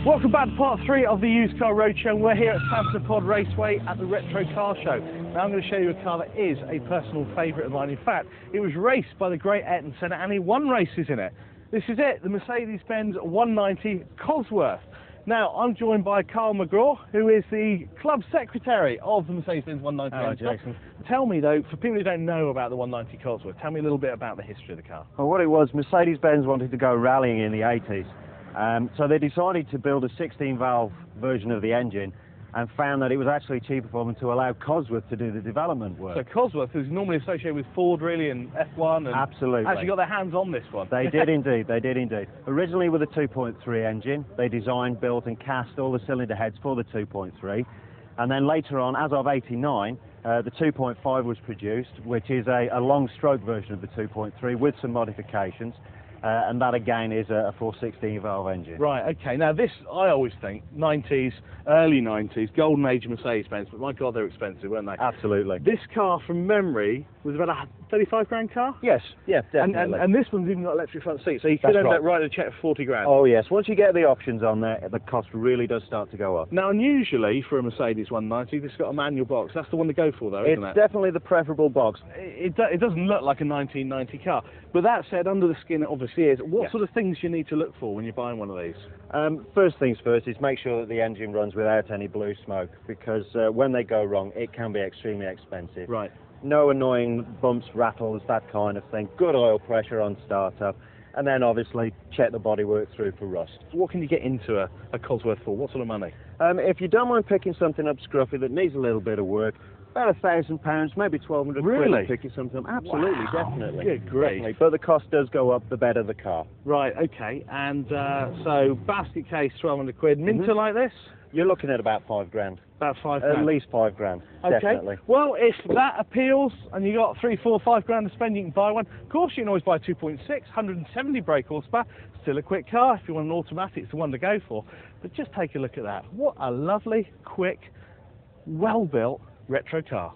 Welcome back to part 3 of the used car roadshow, and we're here at Sanford Pod Raceway at the Retro Car Show. Now I'm going to show you a car that is a personal favourite of mine. In fact, it was raced by the great Ayrton Senna and he won races in it. This is it, the Mercedes-Benz 190 Cosworth. Now I'm joined by Carl McGraw, who is the club secretary of the Mercedes-Benz 190. Hello, Jason. Tell me though, for people who don't know about the 190 Cosworth, tell me a little bit about the history of the car. Well, what it was, Mercedes-Benz wanted to go rallying in the 80s. So they decided to build a 16-valve version of the engine and found that it was actually cheaper for them to allow Cosworth to do the development work. So Cosworth is normally associated with Ford really and F1 and absolutely actually got their hands on this one. They did indeed, they did indeed. Originally with a 2.3 engine, they designed, built and cast all the cylinder heads for the 2.3, and then later on, as of 89, the 2.5 was produced, which is a long stroke version of the 2.3 with some modifications. And that again is a 416 valve engine. Right, okay. Now this, I always think, 90s, early 90s, golden age of Mercedes-Benz, but my God, they're expensive, weren't they? Absolutely. This car, from memory, was about a 35 grand car? Yes, yeah, definitely. And this one's even got electric front seats, so you could end up writing a cheque for 40 grand. Oh yes, once you get the options on there, the cost really does start to go up. Now, unusually for a Mercedes 190, this has got a manual box. That's the one to go for, though, isn't it? It's definitely the preferable box. It doesn't look like a 1990 car. But that said, under the skin it obviously is. What sort of things you need to look for when you're buying one of these? First things first is make sure that the engine runs without any blue smoke, because when they go wrong, it can be extremely expensive. Right. No annoying bumps, rattles, that kind of thing. Good oil pressure on startup. And then obviously check the bodywork through for rust. What can you get into a Cosworth for? What sort of money? If you don't mind picking something up scruffy that needs a little bit of work, about £1,000, maybe 1,200 really? quid picking something up. Absolutely, wow. definitely. Good grief. Definitely. But the cost does go up the better the car. Right, okay. And so basket case, 1,200 quid. Minter like this? You're looking at about 5 grand. About 5 grand. At least 5 grand. Okay. Definitely. Well, if that appeals and you got 3, 4, 5 grand to spend, you can buy one. Of course, you can always buy a 2.6, 170 brake horsepower. Still a quick car. If you want an automatic, it's the one to go for. But just take a look at that. What a lovely, quick, well-built retro car.